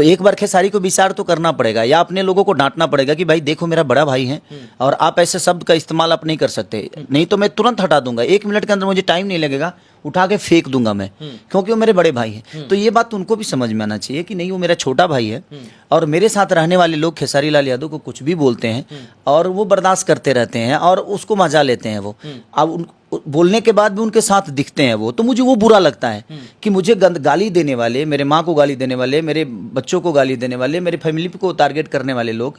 तो एक बार खेसारी को विचार तो करना पड़ेगा, या अपने लोगों को डांटना पड़ेगा कि भाई देखो मेरा बड़ा भाई है और आप ऐसे शब्द का इस्तेमाल आप नहीं कर सकते, नहीं तो मैं तुरंत हटा दूंगा, 1 मिनट के अंदर मुझे टाइम नहीं लगेगा, उठा के फेंक दूंगा मैं, क्योंकि वो मेरे बड़े भाई हैं। तो ये बात उनको भी समझ में आना चाहिए कि नहीं वो मेरा छोटा भाई है, और मेरे साथ रहने वाले लोग खेसारी लाल यादव को कुछ भी बोलते हैं और वो बर्दाश्त करते रहते हैं और उसको मजा लेते हैं वो। अब बोलने के बाद भी उनके साथ दिखते हैं वो, तो मुझे वो बुरा लगता है कि मुझे गाली देने वाले, मेरे माँ को गाली देने वाले, मेरे बच्चों को गाली देने वाले, मेरे फैमिली को टारगेट करने वाले लोग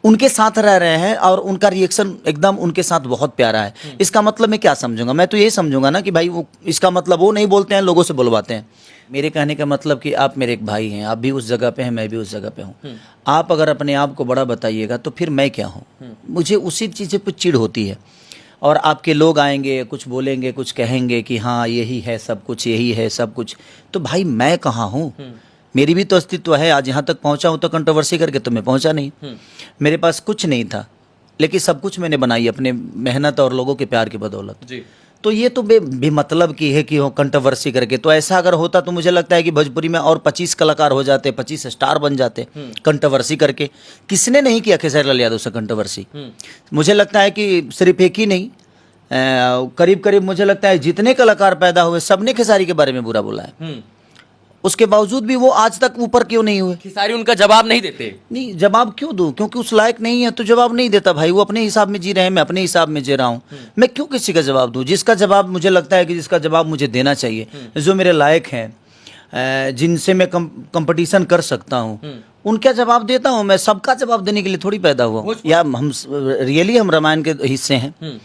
उनके साथ रह रहे हैं और उनका रिएक्शन एकदम उनके साथ बहुत प्यारा है। इसका मतलब मैं क्या समझूंगा? मैं तो ये समझूंगा ना कि भाई वो, इसका मतलब वो नहीं बोलते हैं, लोगों से बुलवाते हैं। मेरे कहने का मतलब कि आप मेरे एक भाई हैं, आप भी उस जगह पे हैं, मैं भी उस जगह पे हूँ। आप अगर अपने आप को बड़ा बताइएगा तो फिर मैं क्या हूँ? मुझे उसी चीज़ पर चिढ़ होती है। और आपके लोग आएंगे, कुछ बोलेंगे, कुछ कहेंगे कि हाँ यही है सब कुछ, यही है सब कुछ, तो भाई मैं कहाँ हूँ? मेरी भी तो अस्तित्व है। आज यहाँ तक पहुँचा हूँ तो कंट्रोवर्सी करके तो मैं पहुँचा नहीं। मेरे पास कुछ नहीं था, लेकिन सब कुछ मैंने बनाई अपने मेहनत और लोगों के प्यार की बदौलत जी। तो ये तो बेमतलब की है कि वो कंट्रोवर्सी करके, तो ऐसा अगर होता तो मुझे लगता है कि भोजपुरी में और 25 कलाकार हो जाते, 25 स्टार बन जाते कंट्रोवर्सी करके। किसने नहीं किया खेसारी लाल यादव से कंट्रोवर्सी? मुझे लगता है कि सिर्फ एक ही नहीं, करीब करीब मुझे लगता है जितने कलाकार पैदा हुए सबने खेसारी के बारे में बुरा बोला है। उसके बावजूद भी वो आज तक ऊपर क्यों नहीं हुए? खेसारी उनका जवाब नहीं देते। नहीं, जवाब क्यों दूं? क्योंकि उस लायक नहीं है तो जवाब नहीं देता भाई। वो अपने हिसाब में जी रहे हैं, मैं अपने हिसाब में जी रहा हूँ। मैं क्यों किसी का जवाब दूं? जिसका जवाब मुझे लगता है कि जिसका जवाब मुझे देना चाहिए, जो मेरे लायक हैं, जिनसे मैं कंपटीशन कर सकता हूँ, उनका जवाब देता हूँ। मैं सबका जवाब देने के लिए थोड़ी पैदा हुआ, या हम रियली हम रामायण के हिस्से हैं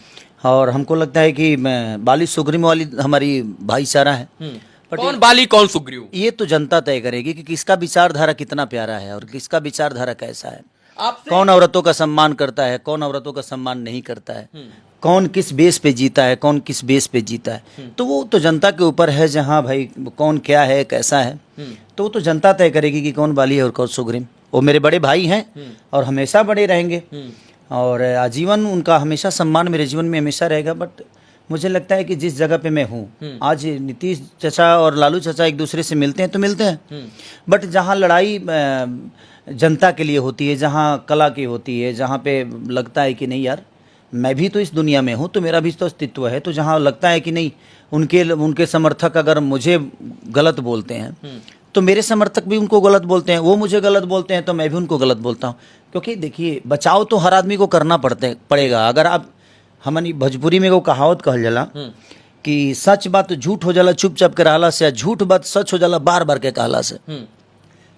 और हमको लगता है कि बाली सुग्रीव वाली हमारी भाईचारा है। कौन बाली कौन सुग्रीव, ये तो जनता तय करेगी कि किसका विचारधारा कितना प्यारा है और किसका विचारधारा कैसा है। कौन औरतों का सम्मान करता है, कौन औरतों का सम्मान नहीं करता है, कौन किस बेस पे जीता है, कौन किस बेस पे जीता है, तो वो तो जनता के ऊपर है। जहाँ भाई कौन क्या है, कैसा है, तो वो तो जनता तय करेगी कि कौन बाली है और कौन सुग्रीव। वो मेरे बड़े भाई हैं और हमेशा बड़े रहेंगे और आजीवन उनका हमेशा सम्मान मेरे जीवन में हमेशा रहेगा। बट मुझे लगता है कि जिस जगह पे मैं हूँ आज, नीतीश चाचा और लालू चाचा एक दूसरे से मिलते हैं तो मिलते हैं, बट जहाँ लड़ाई जनता के लिए होती है, जहाँ कला की होती है, जहाँ पे लगता है कि नहीं यार मैं भी तो इस दुनिया में हूँ तो मेरा भी तो अस्तित्व है, तो जहाँ लगता है कि नहीं उनके समर्थक अगर मुझे गलत बोलते हैं तो मेरे समर्थक भी उनको गलत बोलते हैं, वो मुझे गलत बोलते हैं तो मैं भी उनको गलत बोलता हूँ। क्योंकि देखिए बचाव तो हर आदमी को करना पड़ेगा। अगर आप हमनी भोजपुरी में वो कहावत कहल जाला कि सच बात झूठ हो जाला चुपचाप के रहला से, झूठ बात सच हो जाला बार बार के कहला से।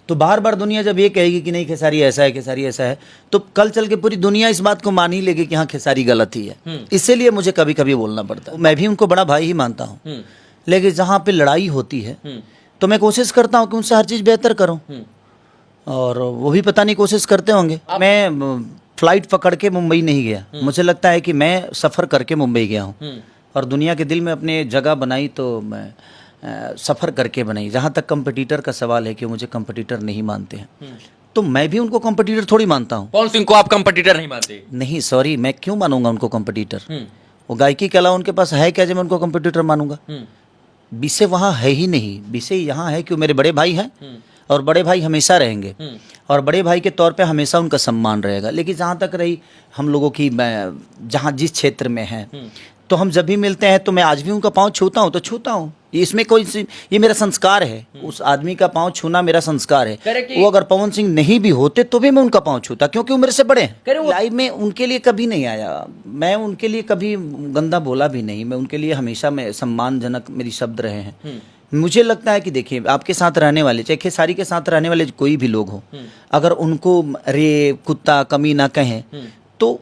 तो बार बार दुनिया जब ये कहेगी कि नहीं खेसारी ऐसा है, खेसारी ऐसा है, तो कल चल के पूरी दुनिया इस बात को मान ही लेगी कि हाँ खेसारी गलत ही है। इसीलिए मुझे कभी कभी बोलना पड़ता है। मैं भी उनको बड़ा भाई ही मानता हूँ, लेकिन जहाँ पे लड़ाई होती है तो मैं कोशिश करता हूँ कि उनसे हर चीज़ बेहतर करूँ, और वो भी पता नहीं कोशिश करते होंगे। मैं फ्लाइट पकड़ के मुंबई नहीं गया, मुझे लगता है कि मैं सफ़र करके मुंबई गया हूँ और दुनिया के दिल में अपने जगह बनाई तो मैं सफ़र करके बनाई। जहाँ तक कंपटीटर का सवाल है कि मुझे कंपटीटर नहीं मानते हैं, तो मैं भी उनको कंपटीटर थोड़ी मानता हूँ। कौन सिंह को आप कंपटीटर नहीं मानते? नहीं सॉरी, मैं क्यों मानूंगा उनको कंपटीटर? वो गायकी के अलावा उनके पास है क्या जो मैं उनको कंपटीटर मानूंगा? विषय वहाँ है ही नहीं। विषय यहाँ है कि मेरे बड़े भाई हैं और बड़े भाई हमेशा रहेंगे और बड़े भाई के तौर पे हमेशा उनका सम्मान रहेगा। लेकिन जहाँ तक रही हम लोगों की, जहाँ जिस क्षेत्र में है, तो हम जब भी मिलते हैं तो मैं आज भी उनका पाँव छूता हूँ तो छूता हूँ। इसमें कोई, ये मेरा संस्कार है, उस आदमी का पाँव छूना मेरा संस्कार है। वो अगर पवन सिंह नहीं भी होते तो भी मैं उनका पाँव छूता, क्योंकि वो मेरे से बड़े हैं। लाइव में उनके लिए कभी नहीं आया, मैं उनके लिए कभी गंदा बोला भी नहीं। मैं उनके लिए हमेशा मैं सम्मानजनक मेरी शब्द रहे हैं। मुझे लगता है कि देखिए आपके साथ रहने वाले, चाहे खेसारी के साथ रहने वाले कोई भी लोग हो, अगर उनको रे कुत्ता कमीना कहें तो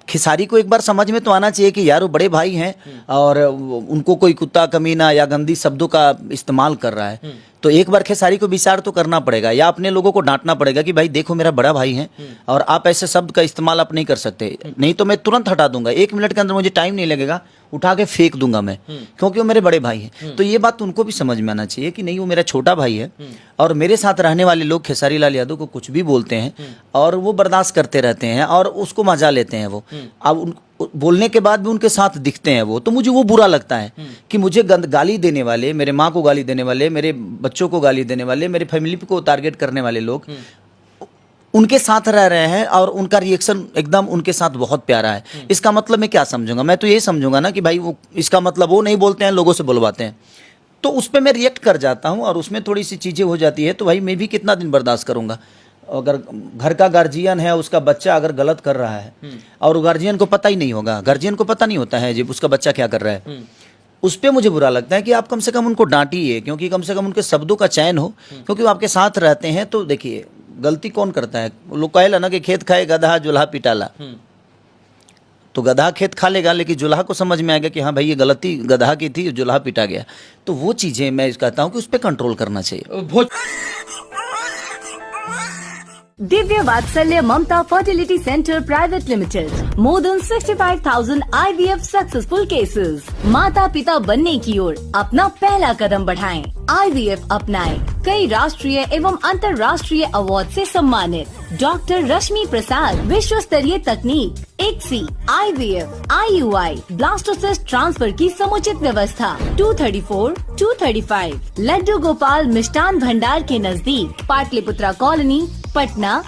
खेसारी को एक बार समझ में तो आना चाहिए कि यार वो बड़े भाई हैं और उनको कोई कुत्ता कमीना या गंदी शब्दों का इस्तेमाल कर रहा है, तो एक बार खेसारी को विचार तो करना पड़ेगा, या अपने लोगों को डांटना पड़ेगा कि भाई देखो मेरा बड़ा भाई है और आप ऐसे शब्द का इस्तेमाल आप नहीं कर सकते, नहीं तो मैं तुरंत हटा दूंगा, 1 मिनट के अंदर मुझे टाइम नहीं लगेगा, उठा के फेंक दूंगा मैं, क्योंकि वो मेरे बड़े भाई हैं। तो ये बात उनको भी समझ में आना चाहिए कि नहीं वो मेरा छोटा भाई है और मेरे साथ रहने वाले लोग खेसारी लाल यादव को कुछ भी बोलते हैं और वो बर्दाश्त करते रहते हैं और उसको मजा लेते हैं वो। अब बोलने के बाद भी उनके साथ दिखते हैं वो, तो मुझे वो बुरा लगता है कि मुझे गाली देने वाले, मेरे माँ को गाली देने वाले, मेरे बच्चों को गाली देने वाले, मेरे फैमिली को टारगेट करने वाले लोग उनके साथ रह रहे हैं और उनका रिएक्शन एकदम उनके साथ बहुत प्यारा है। इसका मतलब मैं क्या समझूंगा? मैं तो ये समझूंगा ना कि भाई वो, इसका मतलब वो नहीं बोलते हैं, लोगों से बुलवाते हैं, तो उस पर मैं रिएक्ट कर जाता हूँ और उसमें थोड़ी सी चीज़ें हो जाती है, तो भाई मैं भी कितना दिन बर्दाश्त करूंगा। अगर घर का गार्जियन है, उसका बच्चा अगर गलत कर रहा है और गार्जियन को पता ही नहीं होगा, गार्जियन को पता नहीं होता है जब उसका बच्चा क्या कर रहा है, उस पर मुझे बुरा लगता है कि आप कम से कम उनको डांटिए, क्योंकि कम से कम उनके शब्दों का चयन हो, क्योंकि वो आपके साथ रहते हैं। तो देखिए, गलती कौन करता है? लोग कहेला ना कि खेत खाए गधा जुल्हा पिटाला, तो गधा खेत खा लेगा, लेकिन जुल्हा को समझ में आएगा कि हाँ भाई ये गलती गधा की थी, जुल्हा पिटा गया। तो वो चीज़ें मैं कहता हूँ कि उस पर कंट्रोल करना चाहिए। Divya Vatsalya Mamta fertility centre private limited, more than 65,000 IVF successful cases. माता पिता बनने की ओर अपना पहला कदम बढ़ाएं, IVF अपनाएं। कई राष्ट्रीय एवं अंतर्राष्ट्रीय अवार्ड से सम्मानित डॉक्टर रश्मि प्रसाद, विश्व स्तरीय तकनीक, ICSI, IVF, IUI, blastocyst transfer की समुचित व्यवस्था। 234, 235 लड्डू गोपाल मिष्ठान भंडार के नजदीक, पाटलिपुत्रा कॉलोनी, पटना।